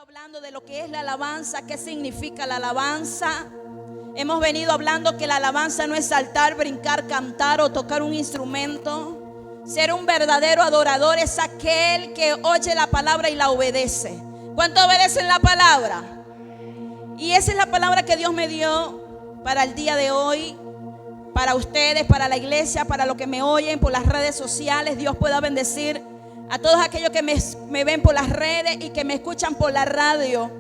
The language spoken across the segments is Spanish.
hablando de lo que es la alabanza, qué significa la alabanza. Hemos venido hablando que la alabanza no es saltar, brincar, cantar o tocar un instrumento. Ser un verdadero adorador es aquel que oye la palabra y la obedece. ¿Cuánto obedecen la palabra? Y esa es la palabra que Dios me dio para el día de hoy, para ustedes, para la iglesia, para los que me oyen por las redes sociales. Dios pueda bendecir a todos aquellos que me ven por las redes y que me escuchan por la radio,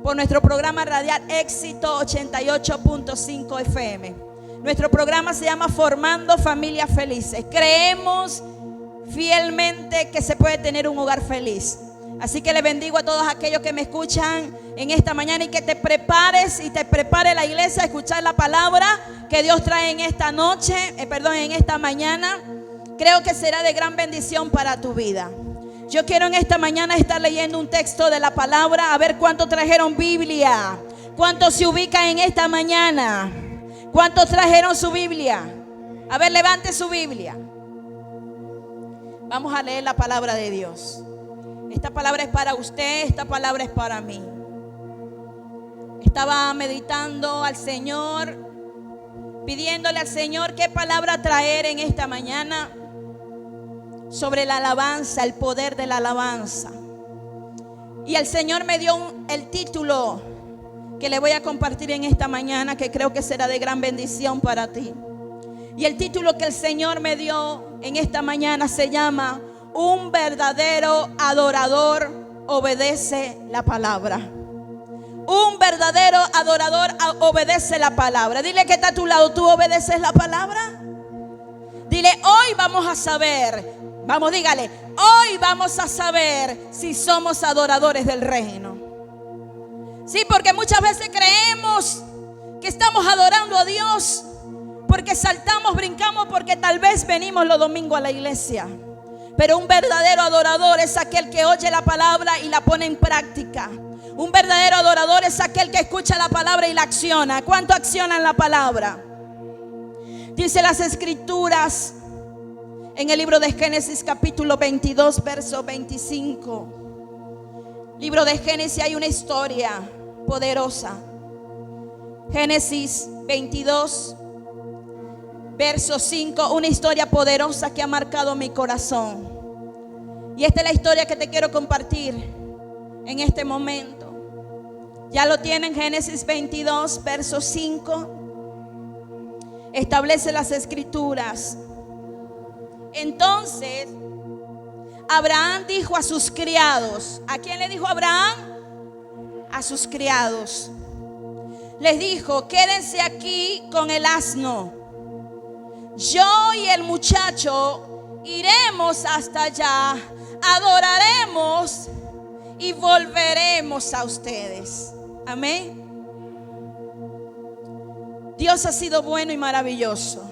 por nuestro programa radial Éxito 88.5 FM. Nuestro programa se llama Formando Familias Felices. Creemos fielmente que se puede tener un hogar feliz. Así que les bendigo a todos aquellos que me escuchan en esta mañana y que te prepares y te prepare la iglesia a escuchar la palabra que Dios trae en esta noche, en esta mañana. Creo que será de gran bendición para tu vida. Yo quiero en esta mañana estar leyendo un texto de la palabra. A ver cuántos trajeron Biblia. ¿Cuántos se ubican en esta mañana? ¿Cuántos trajeron su Biblia? A ver, levante su Biblia. Vamos a leer la palabra de Dios. Esta palabra es para usted, esta palabra es para mí. Estaba meditando al Señor, pidiéndole al Señor qué palabra traer en esta mañana sobre la alabanza, el poder de la alabanza. Y el Señor me dio el título que le voy a compartir en esta mañana, que creo que será de gran bendición para ti. Y el título que el Señor me dio en esta mañana se llama: Un verdadero adorador obedece la palabra. Un verdadero adorador obedece la palabra. Dile que está a tu lado, ¿tú obedeces la palabra? Dile, hoy vamos a saber. Vamos, dígale, hoy vamos a saber si somos adoradores del reino. Sí, porque muchas veces creemos que estamos adorando a Dios porque saltamos, brincamos, porque tal vez venimos los domingos a la iglesia. Pero un verdadero adorador es aquel que oye la palabra y la pone en práctica. Un verdadero adorador es aquel que escucha la palabra y la acciona. ¿Cuánto accionan la palabra? Dice las escrituras en el libro de Génesis capítulo 22 verso 25. Libro de Génesis, hay una historia poderosa. Génesis 22 verso 5, una historia poderosa que ha marcado mi corazón. Y esta es la historia que te quiero compartir en este momento. Ya lo tienen, Génesis 22 verso 5. Establece las escrituras. Entonces Abraham dijo a sus criados. ¿A quién le dijo Abraham? A sus criados. Les dijo: quédense aquí con el asno. Yo y el muchacho iremos hasta allá, adoraremos y volveremos a ustedes. Amén. Dios ha sido bueno y maravilloso.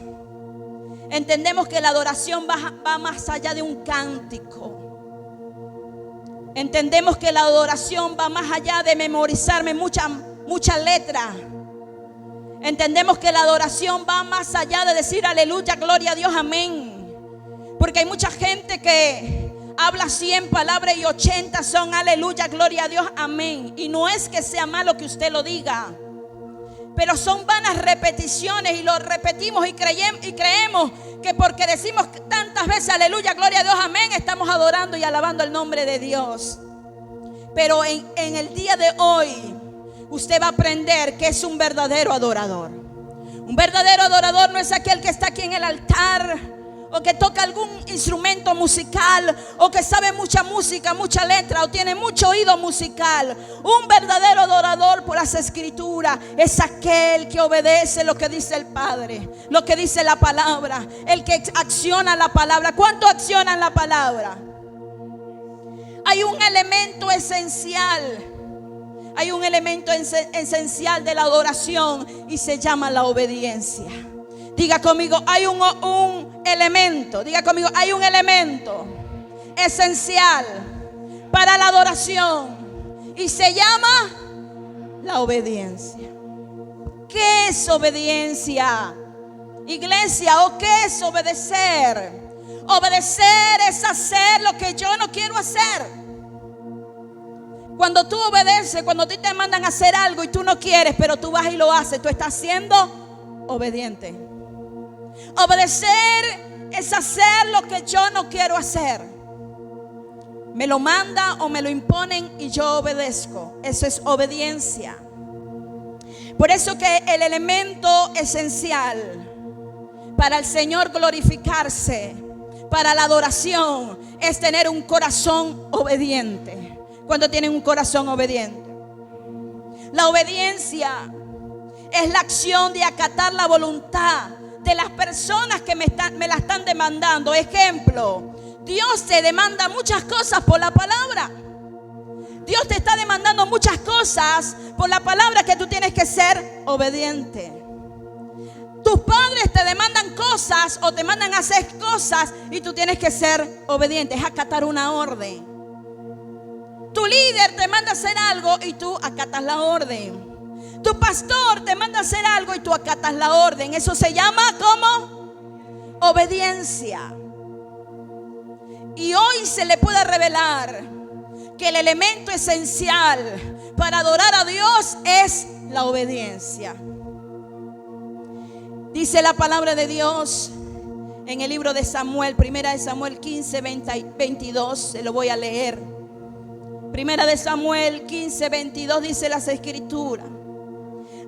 Entendemos que la adoración va más allá de un cántico. Entendemos que la adoración va más allá de memorizarme mucha letra. Entendemos que la adoración va más allá de decir aleluya, gloria a Dios, amén. Porque hay mucha gente que habla 100 palabras y 80 son aleluya, gloria a Dios, amén. Y no es que sea malo que usted lo diga, pero son vanas repeticiones y lo repetimos y creemos que porque decimos tantas veces aleluya, gloria a Dios, amén, estamos adorando y alabando el nombre de Dios. Pero en el día de hoy usted va a aprender que es un verdadero adorador. Un verdadero adorador no es aquel que está aquí en el altar o que toca algún instrumento musical o que sabe mucha música, mucha letra o tiene mucho oído musical. Un verdadero adorador por las escrituras es aquel que obedece lo que dice el Padre, lo que dice la palabra, el que acciona la palabra. ¿Cuánto accionan la palabra? Hay un elemento esencial. Hay un elemento esencial de la adoración y se llama la obediencia. Diga conmigo, hay un elemento. Diga conmigo, hay un elemento esencial para la adoración y se llama la obediencia. ¿Qué es obediencia, iglesia? ¿O qué es obedecer? Obedecer es hacer lo que yo no quiero hacer. Cuando tú obedeces, cuando te mandan a hacer algo y tú no quieres, pero tú vas y lo haces, tú estás siendo obediente. Obedecer es hacer lo que yo no quiero hacer. Me lo manda o me lo imponen y yo obedezco. Eso es obediencia. Por eso que el elemento esencial para el Señor glorificarse, para la adoración, es tener un corazón obediente. Cuando tienen un corazón obediente, la obediencia es la acción de acatar la voluntad de las personas que me la están demandando. Ejemplo, Dios te demanda muchas cosas por la palabra. Dios te está demandando muchas cosas por la palabra, que tú tienes que ser obediente. Tus padres te demandan cosas o te mandan a hacer cosas y tú tienes que ser obediente. Es acatar una orden. Tu líder te manda a hacer algo y tú acatas la orden. Tu pastor te manda a hacer algo y tú acatas la orden. Eso se llama ¿cómo? Obediencia. Y hoy se le puede revelar que el elemento esencial para adorar a Dios es la obediencia. Dice la palabra de Dios en el libro de Samuel, primera de Samuel 15, 22, se lo voy a leer. Primera de Samuel 15, 22 dice las escrituras: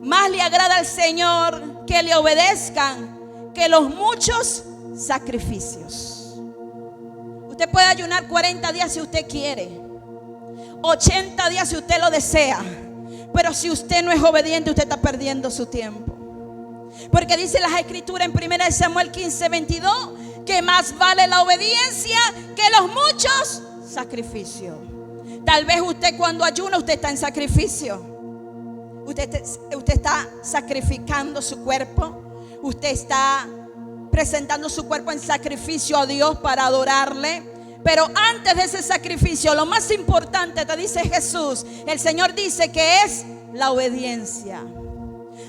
más le agrada al Señor que le obedezcan que los muchos sacrificios. Usted puede ayunar 40 días si usted quiere, 80 días si usted lo desea, pero si usted no es obediente, usted está perdiendo su tiempo. Porque dice las escrituras en 1 Samuel 15, 22 que más vale la obediencia que los muchos sacrificios. Tal vez usted cuando ayuna, usted está en sacrificio. Usted está sacrificando su cuerpo. Usted está presentando su cuerpo en sacrificio a Dios para adorarle. Pero antes de ese sacrificio, lo más importante, te dice Jesús, el Señor dice que es la obediencia.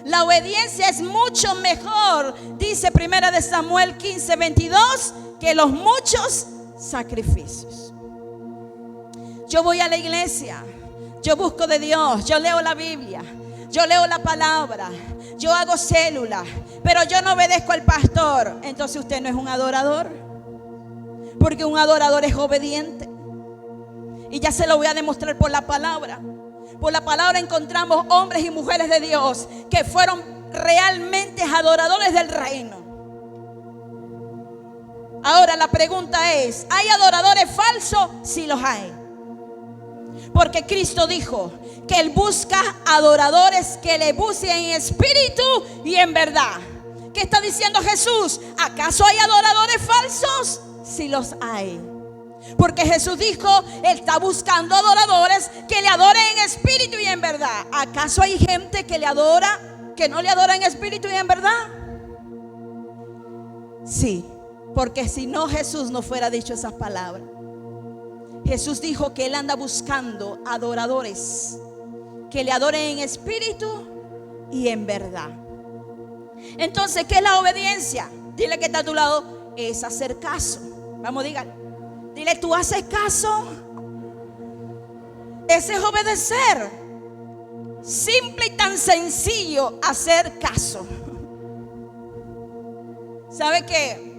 La obediencia es mucho mejor, dice 1 Samuel 15, 22, que los muchos sacrificios. Yo voy a la iglesia, yo busco de Dios, yo leo la Biblia, yo leo la palabra, yo hago célula, pero yo no obedezco al pastor. Entonces usted no es un adorador, porque un adorador es obediente. Y ya se lo voy a demostrar por la palabra. Por la palabra encontramos hombres y mujeres de Dios que fueron realmente adoradores del reino. Ahora la pregunta es: ¿hay adoradores falsos? Sí los hay. Porque Cristo dijo que Él busca adoradores que le busquen en espíritu y en verdad. ¿Qué está diciendo Jesús? ¿Acaso hay adoradores falsos? Sí los hay. Porque Jesús dijo, Él está buscando adoradores que le adoren en espíritu y en verdad. ¿Acaso hay gente que le adora, que no le adora en espíritu y en verdad? Sí, porque si no, Jesús no fuera dicho esas palabras. Jesús dijo que Él anda buscando adoradores que le adoren en espíritu y en verdad. Entonces, ¿qué es la obediencia? Dile que está a tu lado, es hacer caso. Vamos, dígale. Dile, ¿tú haces caso? Ese es obedecer. Simple y tan sencillo, hacer caso. ¿Sabe qué?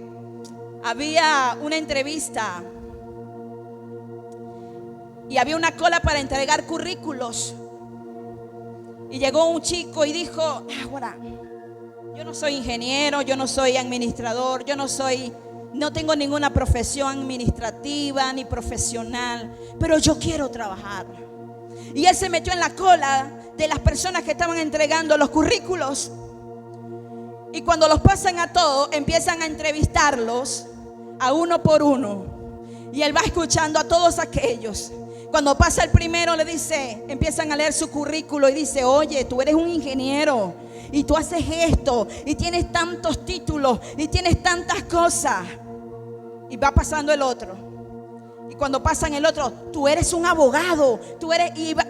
Había una entrevista y había una cola para entregar currículos. Y llegó un chico y dijo, ahora, yo no soy ingeniero, yo no soy administrador, no tengo ninguna profesión administrativa ni profesional, pero yo quiero trabajar. Y él se metió en la cola de las personas que estaban entregando los currículos. Y cuando los pasan a todos, empiezan a entrevistarlos a uno por uno. Y él va escuchando a todos aquellos. Cuando pasa el primero, le dice, empiezan a leer su currículo y dice, oye, tú eres un ingeniero y tú haces esto y tienes tantos títulos y tienes tantas cosas. Y va pasando el otro. Y cuando pasan el otro, tú eres un abogado,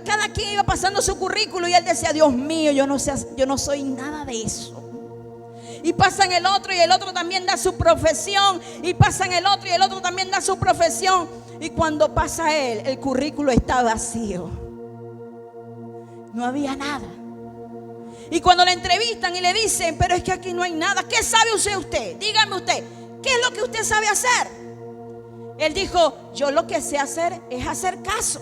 cada quien iba pasando su currículo y él decía, Dios mío, yo no soy nada de eso. Y pasan el otro y el otro también da su profesión. Y pasan el otro y el otro también da su profesión. Y cuando pasa él, el currículo está vacío. No había nada. Y cuando le entrevistan y le dicen, pero es que aquí no hay nada, ¿qué sabe usted? Dígame usted, ¿qué es lo que usted sabe hacer? Él dijo, yo lo que sé hacer es hacer caso.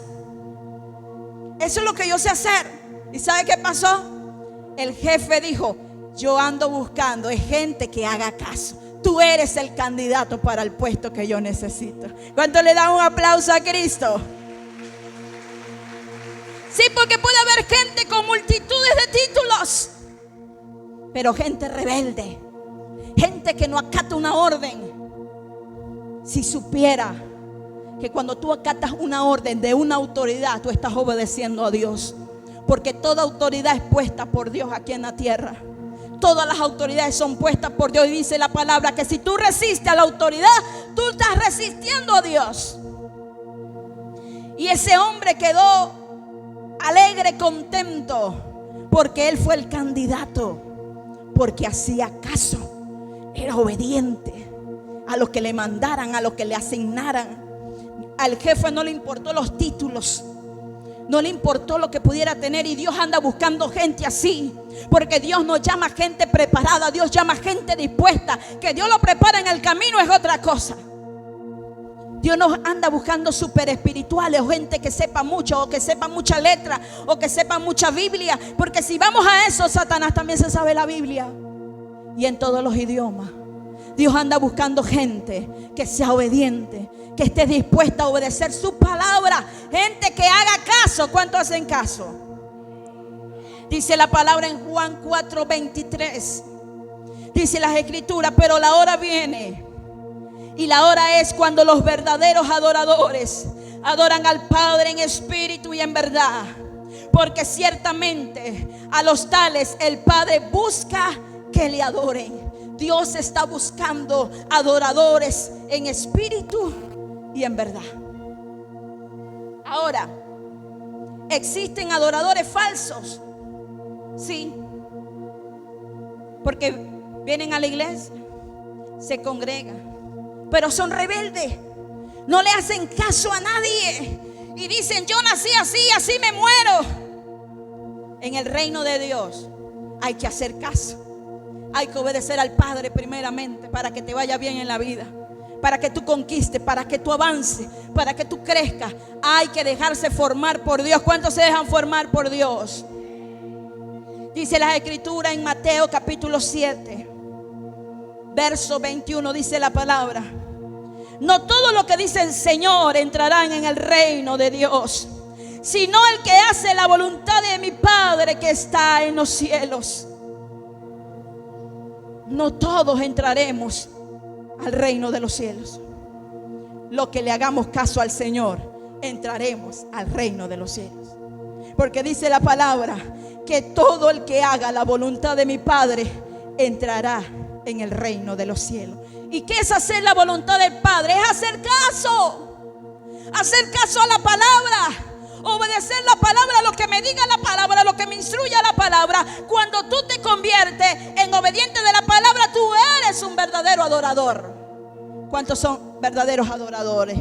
Eso es lo que yo sé hacer. ¿Y sabe qué pasó? El jefe dijo, yo ando buscando es gente que haga caso. Tú eres el candidato para el puesto que yo necesito. ¿Cuánto le dan un aplauso a Cristo? Sí, porque puede haber gente con multitudes de títulos, pero gente rebelde, gente que no acata una orden. Si supiera que cuando tú acatas una orden de una autoridad, tú estás obedeciendo a Dios. Porque toda autoridad es puesta por Dios aquí en la tierra. Todas las autoridades son puestas por Dios. Y dice la palabra que si tú resistes a la autoridad, tú estás resistiendo a Dios. Y ese hombre quedó alegre, contento, porque él fue el candidato, porque hacía caso, era obediente a lo que le mandaran, a lo que le asignaran. Al jefe no le importó los títulos, no le importó lo que pudiera tener. Y Dios anda buscando gente así, porque Dios no llama gente preparada, Dios llama gente dispuesta. Que Dios lo prepara en el camino es otra cosa. Dios nos anda buscando super espirituales, o gente que sepa mucho, o que sepa mucha letra, o que sepa mucha Biblia. Porque si vamos a eso, Satanás también se sabe la Biblia, y en todos los idiomas. Dios anda buscando gente que sea obediente, que esté dispuesta a obedecer su palabra. Gente que haga caso. ¿Cuántos hacen caso? Dice la palabra en Juan 4:23. Dice las escrituras, pero la hora viene y la hora es cuando los verdaderos adoradores adoran al Padre en espíritu y en verdad. Porque ciertamente a los tales el Padre busca que le adoren. Dios está buscando adoradores en espíritu y en verdad. Ahora, ¿existen adoradores falsos? Sí. Porque vienen a la iglesia, se congregan, pero son rebeldes, no le hacen caso a nadie y dicen, yo nací así, así me muero. En el reino de Dios hay que hacer caso, hay que obedecer al Padre primeramente para que te vaya bien en la vida, para que tú conquistes, para que tú avances, para que tú crezcas. Hay que dejarse formar por Dios. ¿Cuántos se dejan formar por Dios? Dice la escritura en Mateo capítulo 7 verso 21, dice la palabra, no todo lo que dicen Señor entrarán en el reino de Dios, sino el que hace la voluntad de mi Padre que está en los cielos. No todos entraremos al reino de los cielos. Lo que le hagamos caso al Señor, entraremos al reino de los cielos. Porque dice la palabra que todo el que haga la voluntad de mi Padre entrará en el reino de los cielos. ¿Y qué es hacer la voluntad del Padre? Es hacer caso a la palabra, obedecer la palabra, lo que me diga la palabra, lo que me instruya la palabra. Cuando tú te conviertes en obediente de la palabra, tú eres un verdadero adorador. ¿Cuántos son verdaderos adoradores?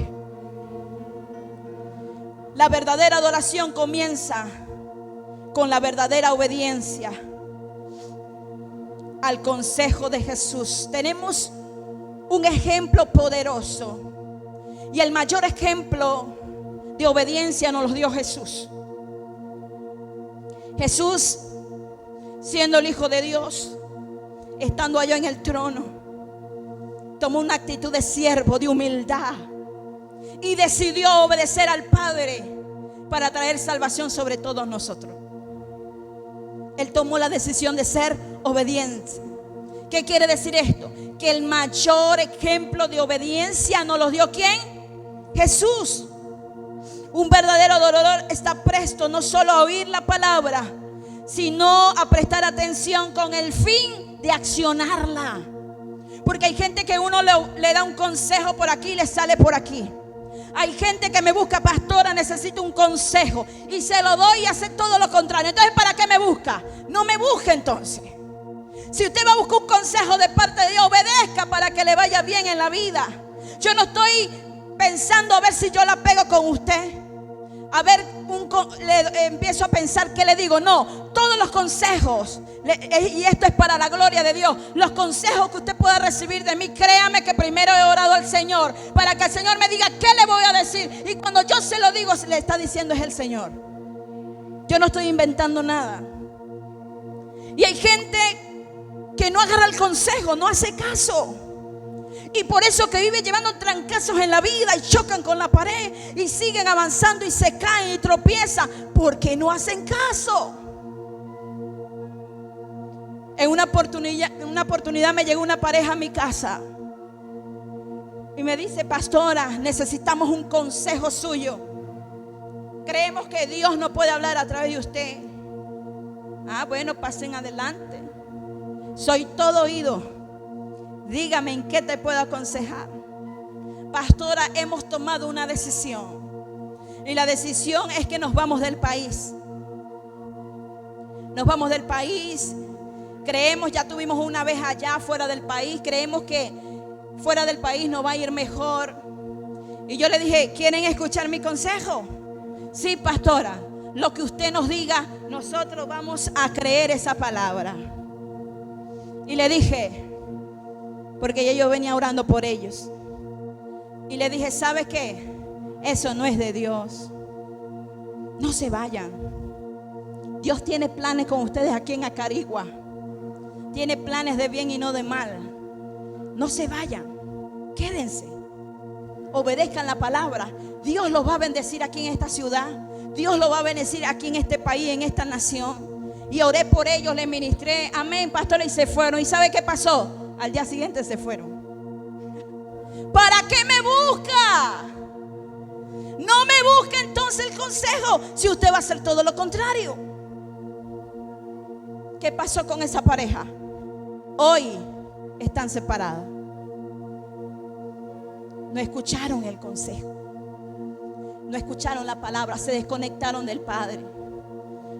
La verdadera adoración comienza con la verdadera obediencia al consejo de Jesús. Tenemos un ejemplo poderoso, y el mayor ejemplo de obediencia nos lo dio Jesús. Jesús, siendo el Hijo de Dios, estando allá en el trono, tomó una actitud de siervo, de humildad, y decidió obedecer al Padre para traer salvación sobre todos nosotros. Él tomó la decisión de ser obediente. ¿Qué quiere decir esto? Que el mayor ejemplo de obediencia nos lo dio ¿quién? Jesús. Un verdadero adorador está presto no solo a oír la palabra, sino a prestar atención con el fin de accionarla. Porque hay gente que uno le da un consejo por aquí y le sale por aquí. Hay gente que me busca, pastora, necesito un consejo, y se lo doy y hace todo lo contrario. Entonces, ¿para qué me busca? No me busque entonces. Si usted va a buscar un consejo de parte de Dios, obedezca para que le vaya bien en la vida. Yo no estoy pensando a ver si yo la pego con usted. a ver, empiezo a pensar qué le digo. No, todos los consejos, y esto es para la gloria de Dios, los consejos que usted pueda recibir de mí, créame que primero he orado al Señor para que el Señor me diga qué le voy a decir. Y cuando yo se lo digo, le está diciendo es el Señor. Yo no estoy inventando nada. Y hay gente que no agarra el consejo, no hace caso. Y por eso que vive llevando trancazos en la vida y chocan con la pared y siguen avanzando y se caen y tropiezan porque no hacen caso. En una oportunidad me llegó una pareja a mi casa y me dice: pastora, necesitamos un consejo suyo. Creemos que Dios no puede hablar a través de usted. Ah, bueno, pasen adelante. Soy todo oído. Dígame en qué te puedo aconsejar. Pastora, hemos tomado una decisión. Y la decisión es que nos vamos del país. Nos vamos del país. Creemos, ya tuvimos una vez allá fuera del país. Creemos que fuera del país nos va a ir mejor. Y yo le dije: ¿quieren escuchar mi consejo? Sí, pastora. Lo que usted nos diga, nosotros vamos a creer esa palabra. Y le dije, porque ya yo venía orando por ellos, y le dije: ¿sabe qué? Eso no es de Dios. No se vayan. Dios tiene planes con ustedes aquí en Acarigua. Tiene planes de bien y no de mal. No se vayan. Quédense. Obedezcan la palabra. Dios los va a bendecir aquí en esta ciudad. Dios los va a bendecir aquí en este país, en esta nación. Y oré por ellos, les ministré. Amén, pastor. Y se fueron. ¿Y sabe qué pasó? Al día siguiente se fueron. ¿Para qué me busca? No me busque entonces el consejo si usted va a hacer todo lo contrario. ¿Qué pasó con esa pareja? Hoy están separadas. No escucharon el consejo. No escucharon la palabra. Se desconectaron del Padre.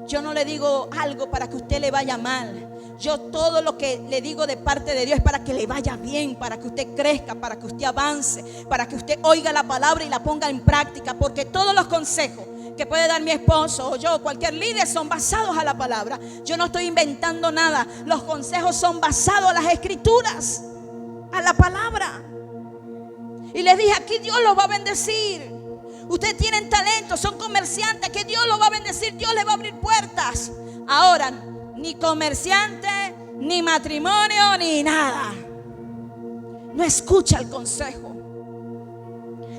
Yo no le digo algo para que usted le vaya mal. Yo todo lo que le digo de parte de Dios es para que le vaya bien, para que usted crezca, para que usted avance, para que usted oiga la palabra y la ponga en práctica. Porque todos los consejos que puede dar mi esposo o yo, cualquier líder, son basados a la palabra. Yo no estoy inventando nada. Los consejos son basados a las escrituras, a la palabra. Y les dije: aquí Dios los va a bendecir. Ustedes tienen talento, son comerciantes, que Dios los va a bendecir, Dios les va a abrir puertas. Ahora, ni comerciante, ni matrimonio, ni nada. No escucha el consejo.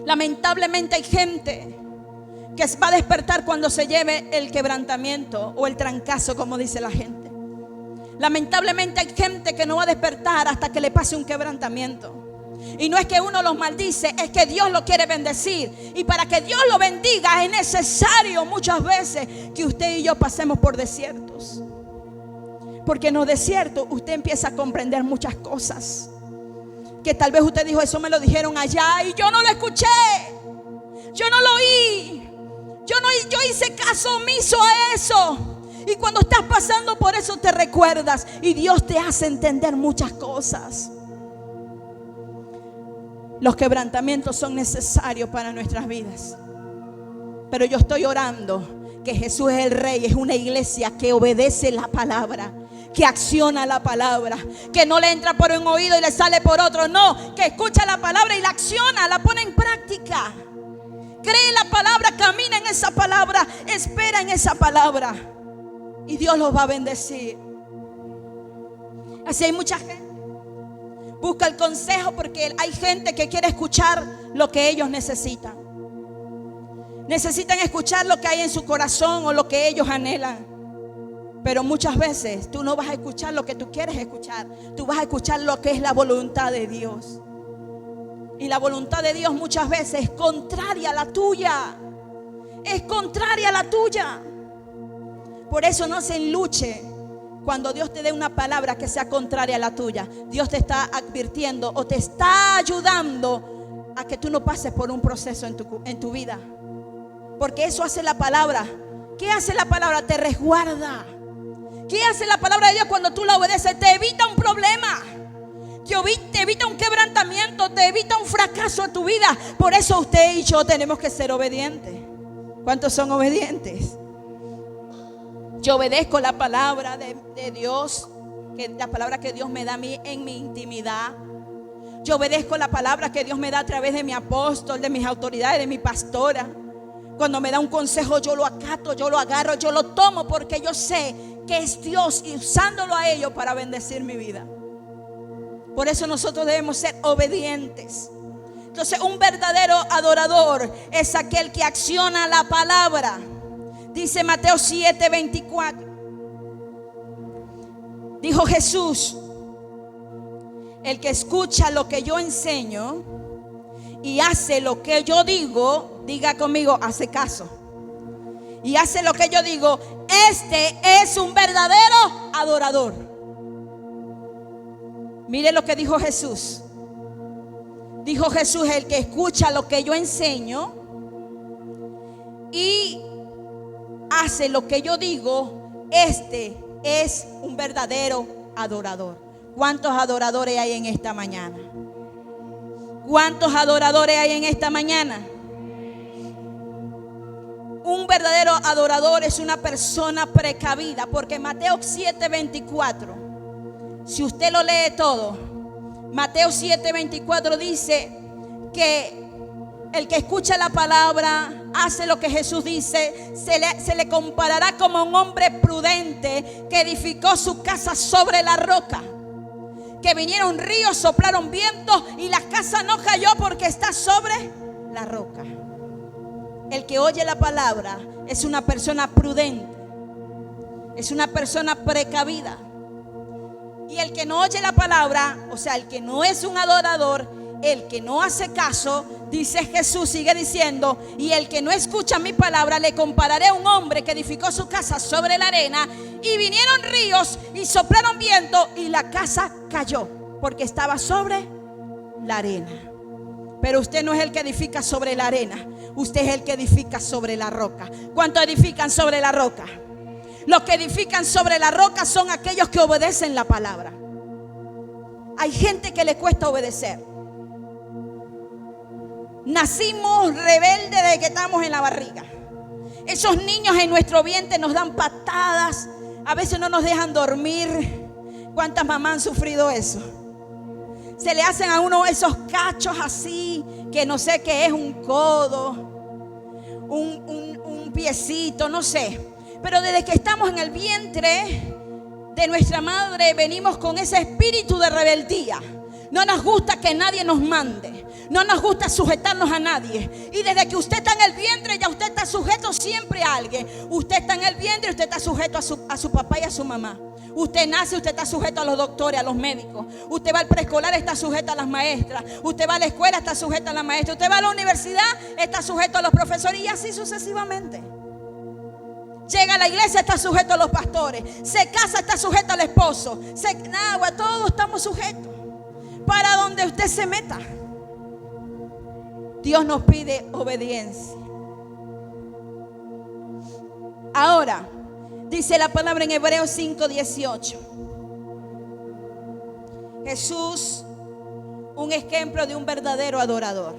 Lamentablemente hay gente que va a despertar cuando se lleve el quebrantamiento o el trancazo, como dice la gente. Lamentablemente hay gente que no va a despertar hasta que le pase un quebrantamiento. Y no es que uno los maldice, es que Dios lo quiere bendecir. Y para que Dios lo bendiga es necesario muchas veces que usted y yo pasemos por desiertos. Porque en los desiertos usted empieza a comprender muchas cosas que tal vez usted dijo: eso me lo dijeron allá y yo no lo escuché, yo no lo oí, yo hice caso omiso a eso. Y cuando estás pasando por eso te recuerdas y Dios te hace entender muchas cosas. Los quebrantamientos son necesarios para nuestras vidas. Pero yo estoy orando que Jesús es el Rey. Es una iglesia que obedece la palabra, que acciona la palabra, que no le entra por un oído y le sale por otro. No, que escucha la palabra y la acciona, la pone en práctica. Cree en la palabra, camina en esa palabra, espera en esa palabra. Y Dios los va a bendecir. Así hay mucha gente. Busca el consejo porque hay gente que quiere escuchar lo que ellos necesitan. Necesitan escuchar lo que hay en su corazón o lo que ellos anhelan. Pero muchas veces tú no vas a escuchar lo que tú quieres escuchar. Tú vas a escuchar lo que es la voluntad de Dios. Y la voluntad de Dios muchas veces es contraria a la tuya. Es contraria a la tuya. Por eso no se enluche. Cuando Dios te dé una palabra que sea contraria a la tuya, Dios te está advirtiendo o te está ayudando a que tú no pases por un proceso en tu vida. Porque eso hace la palabra. ¿Qué hace la palabra? Te resguarda. ¿Qué hace la palabra de Dios cuando tú la obedeces? Te evita un problema. Te evita un quebrantamiento. Te evita un fracaso en tu vida. Por eso usted y yo tenemos que ser obedientes. ¿Cuántos son obedientes? Yo obedezco la palabra de Dios, la palabra que Dios me da a mí en mi intimidad. Yo obedezco la palabra que Dios me da a través de mi apóstol, de mis autoridades, de mi pastora. Cuando me da un consejo, yo lo acato, yo lo agarro, yo lo tomo, porque yo sé que es Dios y usándolo a ellos para bendecir mi vida. Por eso nosotros debemos ser obedientes. Entonces, un verdadero adorador es aquel que acciona la palabra. Dice Mateo 7:24. Dijo Jesús: el que escucha lo que yo enseño y hace lo que yo digo, diga conmigo, hace caso, y hace lo que yo digo, este es un verdadero adorador. Mire lo que dijo Jesús. Dijo Jesús: el que escucha lo que yo enseño y hace lo que yo digo, este es un verdadero adorador. ¿Cuántos adoradores hay en esta mañana? ¿Cuántos adoradores hay en esta mañana? Un verdadero adorador es una persona precavida, porque Mateo 7:24, si usted lo lee todo, Mateo 7:24 dice que el que escucha la palabra, hace lo que Jesús dice, se le comparará como un hombre prudente que edificó su casa sobre la roca. Que vinieron ríos, soplaron vientos y la casa no cayó porque está sobre la roca. El que oye la palabra es una persona prudente, es una persona precavida. Y el que no oye la palabra, o sea, el que no es un adorador, el que no hace caso, dice Jesús, sigue diciendo: y el que no escucha mi palabra, le compararé a un hombre que edificó su casa sobre la arena, y vinieron ríos y soplaron viento y la casa cayó porque estaba sobre la arena. Pero usted no es el que edifica sobre la arena, usted es el que edifica sobre la roca. ¿Cuántos edifican sobre la roca? Los que edifican sobre la roca son aquellos que obedecen la palabra. Hay gente que le cuesta obedecer. Nacimos rebeldes desde que estamos en la barriga. Esos niños en nuestro vientre nos dan patadas, a veces no nos dejan dormir. ¿Cuántas mamás han sufrido eso? Se le hacen a uno esos cachos así, que no sé qué es, un codo, un piecito, no sé. Pero desde que estamos en el vientre de nuestra madre, venimos con ese espíritu de rebeldía. No nos gusta que nadie nos mande, no nos gusta sujetarnos a nadie. Y desde que usted está en el vientre, ya usted está sujeto siempre a alguien. Usted está en el vientre, usted está sujeto a su papá y a su mamá. Usted nace, usted está sujeto a los doctores, a los médicos. Usted va al preescolar, está sujeto a las maestras. Usted va a la escuela, está sujeto a la maestra. Usted va a la universidad, está sujeto a los profesores, y así sucesivamente. Llega a la iglesia, está sujeto a los pastores. Se casa, está sujeto al esposo. Todos estamos sujetos. Para donde usted se meta, Dios nos pide obediencia. Ahora, dice la palabra en Hebreos 5:18. Jesús, un ejemplo de un verdadero adorador.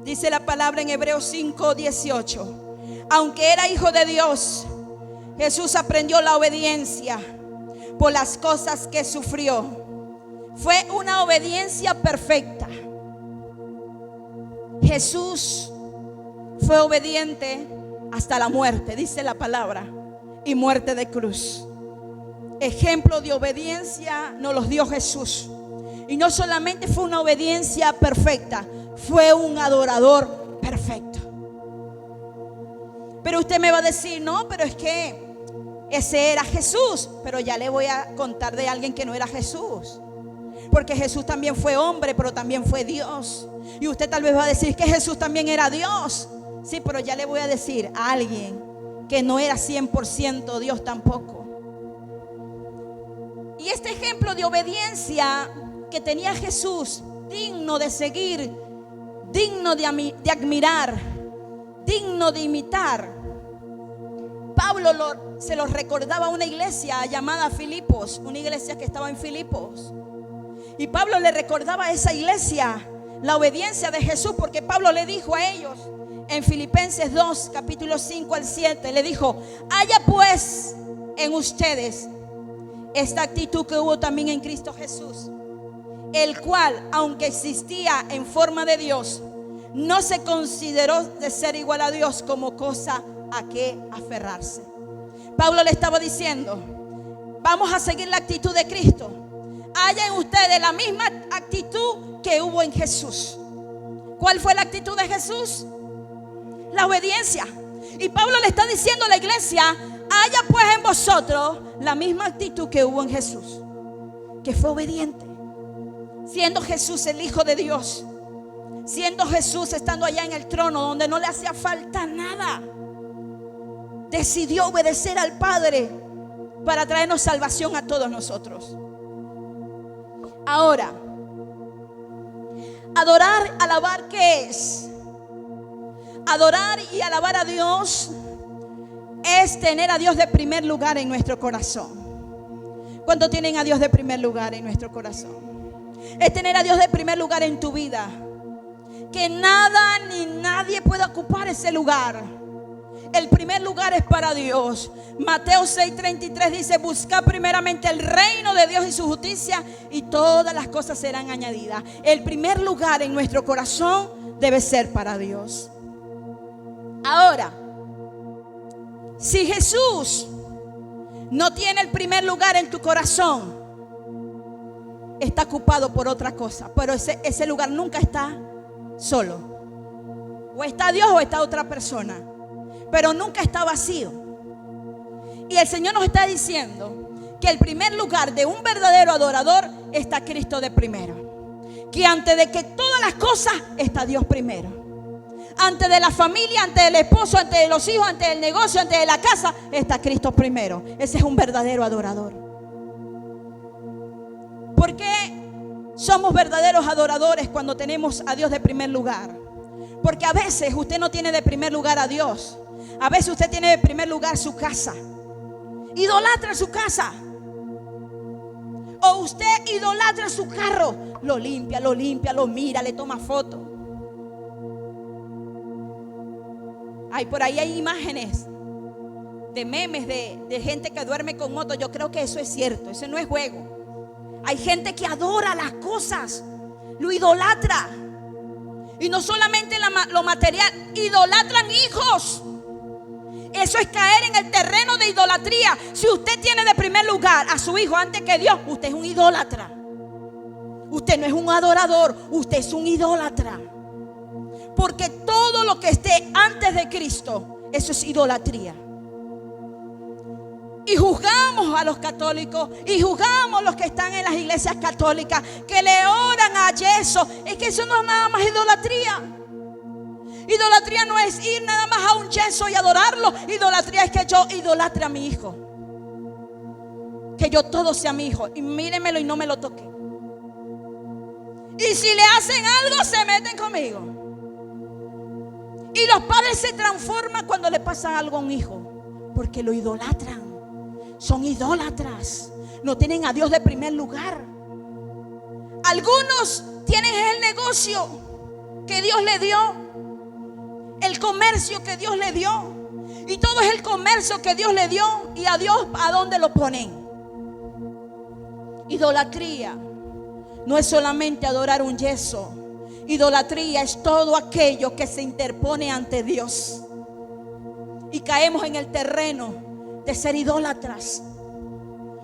Dice la palabra en Hebreos 5:18. Aunque era hijo de Dios, Jesús aprendió la obediencia por las cosas que sufrió. Fue una obediencia perfecta. Jesús fue obediente hasta la muerte, dice la palabra, y muerte de cruz. Ejemplo de obediencia nos los dio Jesús. Y no solamente fue una obediencia perfecta, fue un adorador perfecto. Pero usted me va a decir: no, pero es que ese era Jesús. Pero ya le voy a contar de alguien que no era Jesús. Porque Jesús también fue hombre, pero también fue Dios. Y usted tal vez va a decir que Jesús también era Dios. Sí, pero ya le voy a decir a alguien que no era 100% Dios tampoco. Y este ejemplo de obediencia que tenía Jesús, digno de seguir, digno de admirar, digno de imitar, Pablo se lo recordaba a una iglesia llamada Filipos, una iglesia que estaba en Filipos. Y Pablo le recordaba a esa iglesia la obediencia de Jesús, porque Pablo le dijo a ellos en Filipenses 2, capítulo 5 al 7, le dijo: haya pues en ustedes esta actitud que hubo también en Cristo Jesús, el cual, aunque existía en forma de Dios, no se consideró de ser igual a Dios como cosa a que aferrarse. Pablo le estaba diciendo: vamos a seguir la actitud de Cristo. Haya en ustedes la misma actitud que hubo en Jesús. ¿Cuál fue la actitud de Jesús? La obediencia. Y Pablo le está diciendo a la iglesia: haya pues en vosotros la misma actitud que hubo en Jesús, que fue obediente, siendo Jesús el Hijo de Dios, siendo Jesús estando allá en el trono donde no le hacía falta nada, decidió obedecer al Padre para traernos salvación a todos nosotros. Ahora, adorar, alabar, ¿qué es? Adorar y alabar a Dios es tener a Dios de primer lugar en nuestro corazón. ¿Cuántos tienen a Dios de primer lugar en nuestro corazón? Es tener a Dios de primer lugar en tu vida. Que nada ni nadie pueda ocupar ese lugar. El primer lugar es para Dios. Mateo 6:33 dice: buscad primeramente el reino de Dios y su justicia, y todas las cosas serán añadidas. El primer lugar en nuestro corazón debe ser para Dios. Ahora, si Jesús no tiene el primer lugar en tu corazón, está ocupado por otra cosa. Pero ese lugar nunca está solo. O está Dios o está otra persona, pero nunca está vacío. Y el Señor nos está diciendo que el primer lugar de un verdadero adorador está Cristo de primero. Que antes de que todas las cosas está Dios primero. Antes de la familia, antes del esposo, antes de los hijos, antes del negocio, antes de la casa, está Cristo primero. Ese es un verdadero adorador. ¿Por qué somos verdaderos adoradores cuando tenemos a Dios de primer lugar? Porque a veces usted no tiene de primer lugar a Dios. A veces usted tiene de primer lugar su casa. Idolatra su casa. O usted idolatra su carro. Lo limpia, lo mira, le toma fotos. Por ahí hay imágenes de memes de gente que duerme con moto. Yo creo que eso es cierto, eso no es juego. Hay gente que adora las cosas, lo idolatra. Y no solamente lo material, idolatran hijos. Eso es caer en el terreno de idolatría. Si usted tiene de primer lugar a su hijo antes que Dios, usted es un idólatra. Usted no es un adorador, usted es un idólatra. Porque todo lo que esté antes de Cristo, eso es idolatría. Y juzgamos a los católicos, y juzgamos a los que están en las iglesias católicas, que le oran a yeso. Es que eso no es nada más idolatría. Idolatría no es ir nada más a un yeso y adorarlo. Idolatría es que yo idolatre a mi hijo, que yo todo sea mi hijo, y míremelo y no me lo toque. Y si le hacen algo, se meten conmigo. Y los padres se transforman cuando le pasa algo a un hijo, porque lo idolatran. Son idólatras. No tienen a Dios de primer lugar. Algunos tienen el negocio que Dios le dio, el comercio que Dios le dio, y todo es el comercio que Dios le dio. Y a Dios, ¿a dónde lo ponen? Idolatría no es solamente adorar un yeso. Idolatría es todo aquello que se interpone ante Dios. Y caemos en el terreno de ser idólatras.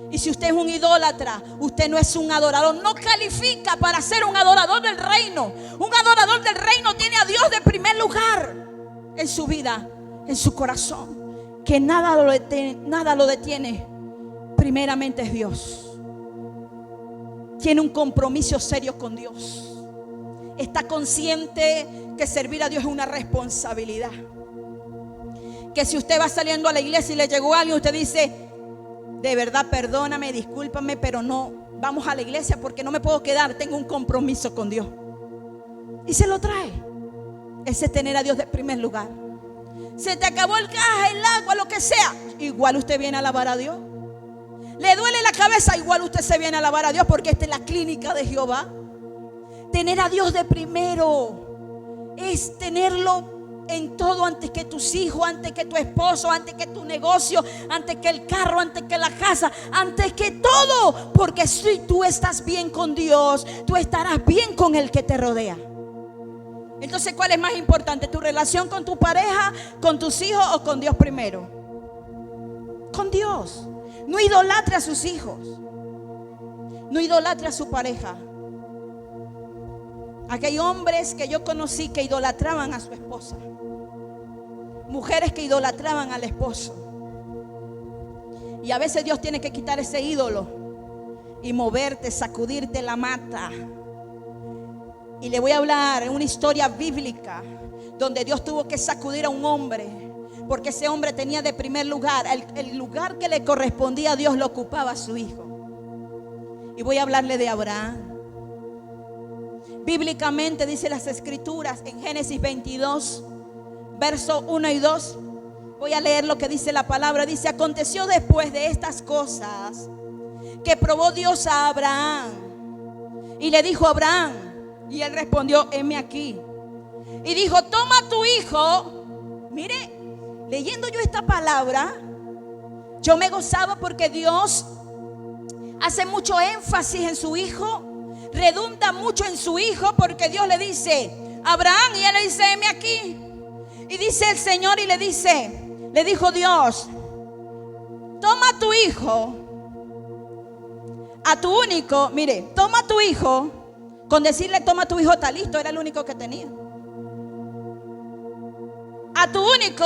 Y si usted es un idólatra, usted no es un adorador. No califica para ser un adorador del reino. Un adorador del reino tiene a Dios de primer lugar en su vida, en su corazón. Que nada lo detiene. Primeramente es Dios. Tiene un compromiso serio con Dios. Está consciente que servir a Dios es una responsabilidad. Que si usted va saliendo a la iglesia y le llegó alguien, usted dice: de verdad, perdóname, discúlpame, pero no, vamos a la iglesia porque no me puedo quedar, tengo un compromiso con Dios. Y se lo trae. Ese es tener a Dios de primer lugar. Se te acabó el gas, el agua, lo que sea, igual usted viene a alabar a Dios. Le duele la cabeza, igual usted se viene a alabar a Dios, porque esta es la clínica de Jehová. Tener a Dios de primero es tenerlo en todo antes que tus hijos, antes que tu esposo, antes que tu negocio, antes que el carro, antes que la casa, antes que todo. Porque si tú estás bien con Dios, tú estarás bien con el que te rodea. Entonces, ¿cuál es más importante? ¿Tu relación con tu pareja, con tus hijos o con Dios primero? Con Dios. No idolatre a sus hijos. No idolatre a su pareja. Aquí hay hombres que yo conocí que idolatraban a su esposa. Mujeres que idolatraban al esposo. Y a veces Dios tiene que quitar ese ídolo y moverte, sacudirte la mata. Y le voy a hablar en una historia bíblica donde Dios tuvo que sacudir a un hombre, porque ese hombre tenía de primer lugar el lugar que le correspondía a Dios, lo ocupaba su hijo. Y voy a hablarle de Abraham. Bíblicamente dice las escrituras en Génesis 22, verso 1 y 2. Voy a leer lo que dice la palabra. Dice: aconteció después de estas cosas que probó Dios a Abraham y le dijo: Abraham. Y él respondió: heme aquí. Y dijo: toma tu hijo. Mire, leyendo yo esta palabra, yo me gozaba porque Dios hace mucho énfasis en su hijo, redunda mucho en su hijo, porque Dios le dice: Abraham, y él le dice: heme aquí. Y dice el Señor y le dijo Dios: toma a tu hijo, a tu único. Mire, toma a tu hijo. Con decirle toma a tu hijo está listo, era el único que tenía. A tu único,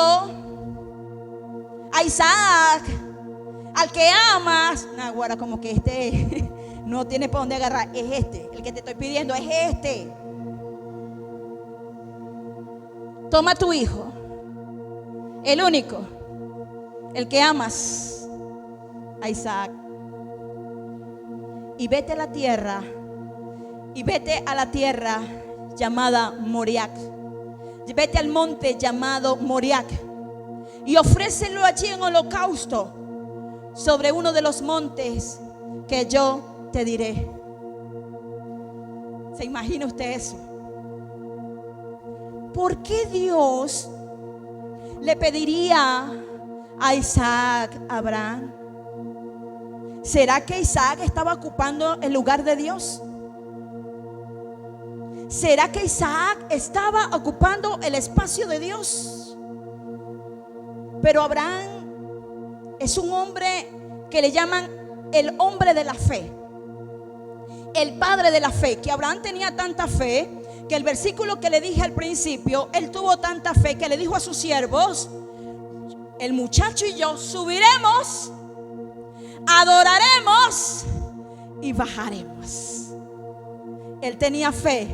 a Isaac, al que amas. Ahora como que este no tiene para dónde agarrar. Es este, el que te estoy pidiendo es este. Toma a tu hijo, el único, el que amas, a Isaac, y vete a la tierra. Y vete a la tierra llamada Moriah. Vete al monte llamado Moriah y ofrécelo allí en holocausto sobre uno de los montes que yo te diré. ¿Se imagina usted eso? ¿Por qué Dios le pediría a Isaac a Abraham? ¿Será que Isaac estaba ocupando el lugar de Dios? ¿Será que Isaac estaba ocupando el espacio de Dios? Pero Abraham es un hombre que le llaman el hombre de la fe, el padre de la fe. Que Abraham tenía tanta fe que el versículo que le dije al principio, él tuvo tanta fe que le dijo a sus siervos: el muchacho y yo subiremos, adoraremos y bajaremos. Él tenía fe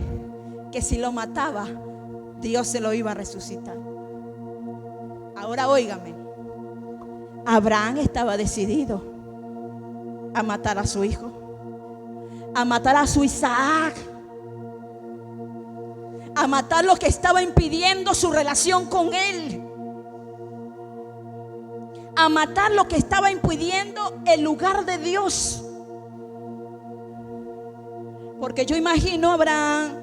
que si lo mataba, Dios se lo iba a resucitar. Ahora óigame, Abraham estaba decidido a matar a su hijo, a matar a su Isaac, a matar lo que estaba impidiendo su relación con él, a matar lo que estaba impidiendo el lugar de Dios. Porque yo imagino a Abraham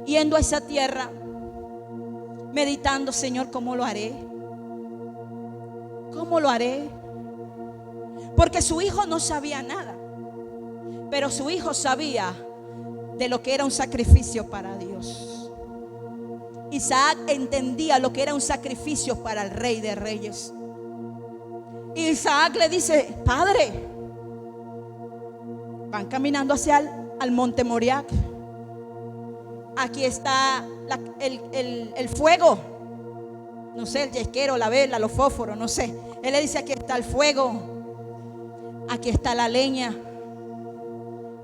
yendo a esa tierra, meditando: Señor, ¿cómo lo haré? ¿Cómo lo haré? Porque su hijo no sabía nada, pero su hijo sabía de lo que era un sacrificio para Dios. Isaac entendía lo que era un sacrificio para el Rey de Reyes. Isaac le dice: Padre. Van caminando hacia al monte Moriah. Aquí está el fuego. No sé, el yesquero, la vela, los fósforos, no sé. Él le dice: aquí está el fuego, aquí está la leña.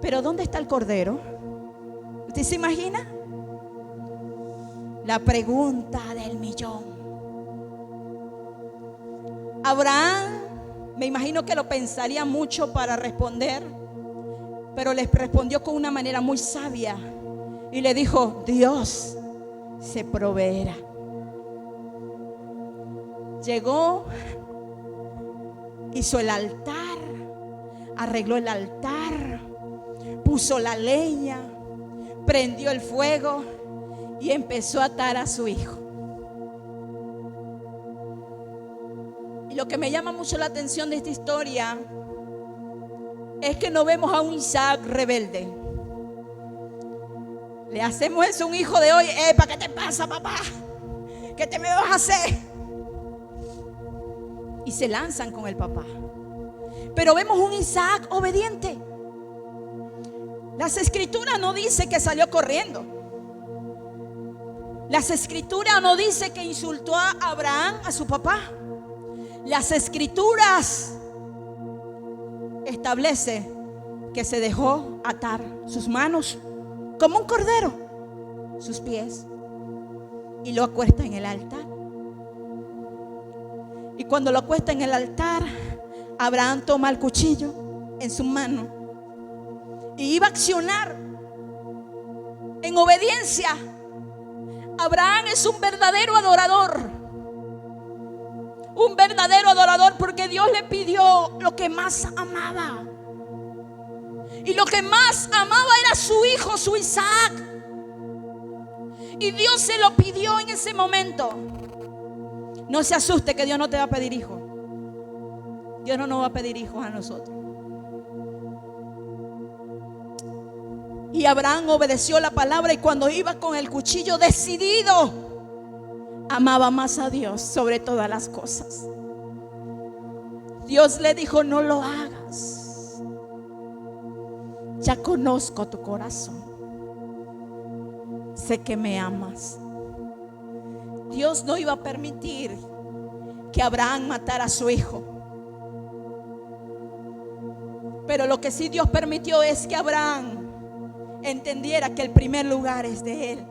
Pero ¿dónde está el cordero? ¿Usted se imagina? La pregunta del millón. Abraham, me imagino que lo pensaría mucho para responder, pero les respondió con una manera muy sabia y le dijo: Dios se proveerá. Llegó, hizo el altar, arregló el altar, puso la leña, prendió el fuego y empezó a atar a su hijo. Lo que me llama mucho la atención de esta historia es que no vemos a un Isaac rebelde. Le hacemos eso a un hijo de hoy. ¿Para qué te pasa, papá? ¿Qué te me vas a hacer? Y se lanzan con el papá. Pero vemos un Isaac obediente. Las escrituras no dicen que salió corriendo. Las escrituras no dicen que insultó a Abraham, a su papá. Las escrituras establece que se dejó atar sus manos como un cordero, sus pies, y lo acuesta en el altar. Y cuando lo acuesta en el altar, Abraham toma el cuchillo en su mano y iba a accionar en obediencia. Abraham es un verdadero adorador. Un verdadero adorador, porque Dios le pidió lo que más amaba. Y lo que más amaba era su hijo, su Isaac. Y Dios se lo pidió en ese momento. No se asuste que Dios no te va a pedir hijos. Dios no nos va a pedir hijos a nosotros. Y Abraham obedeció la palabra, y cuando iba con el cuchillo decidido, amaba más a Dios sobre todas las cosas. Dios le dijo: no lo hagas. Ya conozco tu corazón. Sé que me amas. Dios no iba a permitir que Abraham matara a su hijo. Pero lo que sí Dios permitió es que Abraham entendiera que el primer lugar es de él,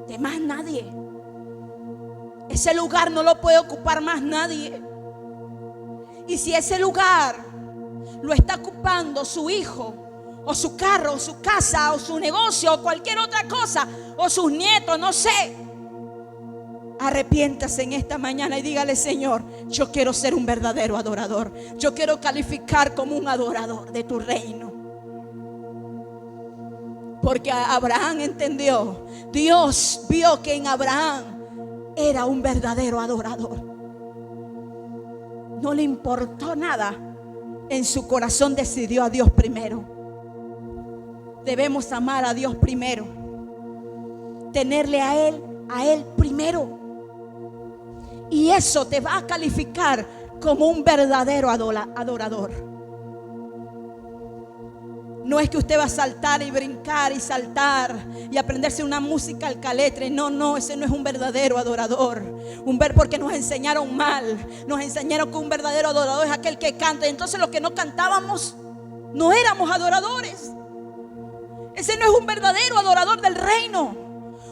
de más nadie. Ese lugar no lo puede ocupar más nadie. Y si ese lugar lo está ocupando su hijo, o su carro, o su casa, o su negocio, o cualquier otra cosa, o sus nietos, no sé, arrepiéntase en esta mañana y dígale: Señor, yo quiero ser un verdadero adorador. Yo quiero calificar como un adorador de tu reino. Porque Abraham entendió, Dios vio que en Abraham era un verdadero adorador. No le importó nada. En su corazón decidió a Dios primero. Debemos amar a Dios primero, tenerle a Él primero. Y eso te va a calificar como un verdadero adorador. No es que usted va a saltar y brincar y saltar y aprenderse una música al caletre. No, ese no es un verdadero adorador. Porque nos enseñaron mal. Nos enseñaron que un verdadero adorador es aquel que canta. Entonces los que no cantábamos no éramos adoradores. Ese no es un verdadero adorador del reino.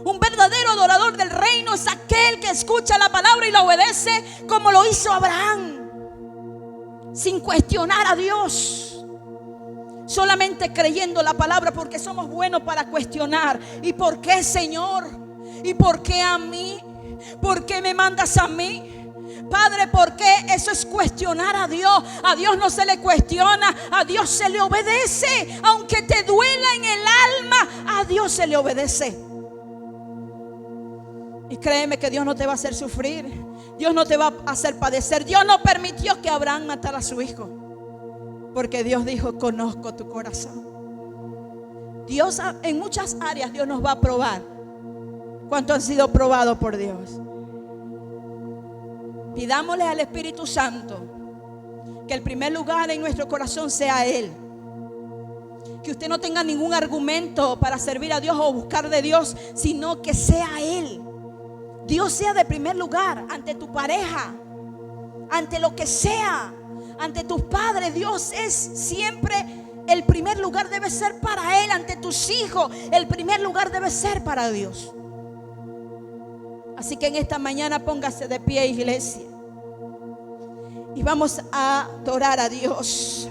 Un verdadero adorador del reino es aquel que escucha la palabra y la obedece, como lo hizo Abraham, sin cuestionar a Dios. Solamente creyendo la palabra, porque somos buenos para cuestionar. ¿Y por qué, Señor? ¿Y por qué a mí? ¿Por qué me mandas a mí? Padre, ¿por qué? Eso es cuestionar a Dios. A Dios no se le cuestiona, a Dios se le obedece. Aunque te duela en el alma, a Dios se le obedece. Y créeme que Dios no te va a hacer sufrir. Dios no te va a hacer padecer. Dios no permitió que Abraham matara a su hijo, porque Dios dijo: conozco tu corazón. Dios, en muchas áreas Dios nos va a probar. ¿Cuántos han sido probados por Dios? Pidámosle al Espíritu Santo que el primer lugar en nuestro corazón sea Él. Que usted no tenga ningún argumento para servir a Dios o buscar de Dios, sino que sea Él. Dios sea de primer lugar ante tu pareja, ante lo que sea, ante tus padres. Dios es siempre el primer lugar, debe ser para Él. Ante tus hijos, el primer lugar debe ser para Dios. Así que en esta mañana póngase de pie, iglesia, y vamos a adorar a Dios.